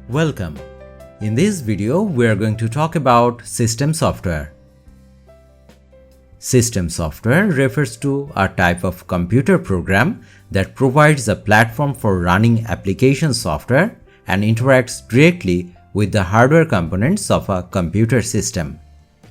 Welcome. In this video, we are going to talk about system software. System software refers to a type of computer program that provides a platform for running application software and interacts directly with the hardware components of a computer system.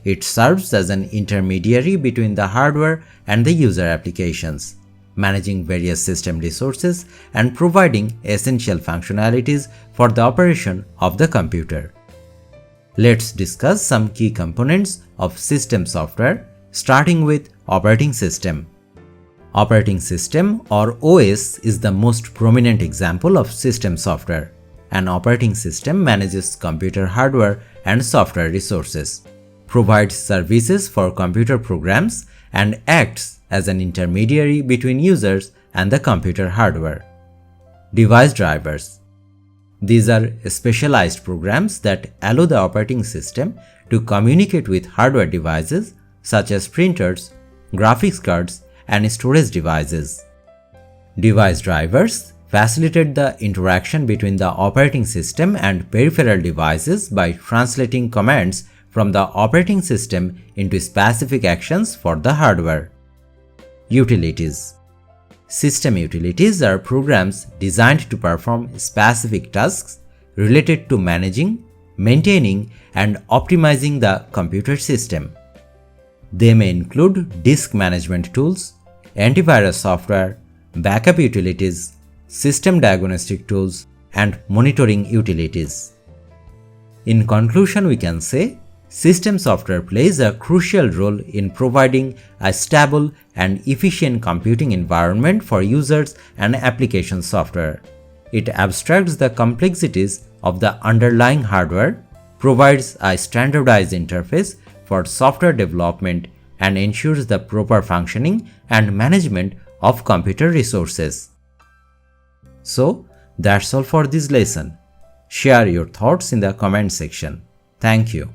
It serves as an intermediary between the hardware and the user applications, managing various system resources and providing essential functionalities for the operation of the computer. Let's discuss some key components of system software, starting with operating system. Operating system or OS is the most prominent example of system software. An operating system manages computer hardware and software resources, provides services for computer programs, and acts as an intermediary between users and the computer hardware. Device drivers. These are specialized programs that allow the operating system to communicate with hardware devices such as printers, graphics cards, and storage devices. Device drivers facilitate the interaction between the operating system and peripheral devices by translating commands from the operating system into specific actions for the hardware. Utilities. System utilities are programs designed to perform specific tasks related to managing, maintaining, and optimizing the computer system. They may include disk management tools, antivirus software, backup utilities, system diagnostic tools, and monitoring utilities. In conclusion, we can say, system software plays a crucial role in providing a stable and efficient computing environment for users and application software. It abstracts the complexities of the underlying hardware, provides a standardized interface for software development, and ensures the proper functioning and management of computer resources. So, that's all for this lesson. Share your thoughts in the comment section. Thank you.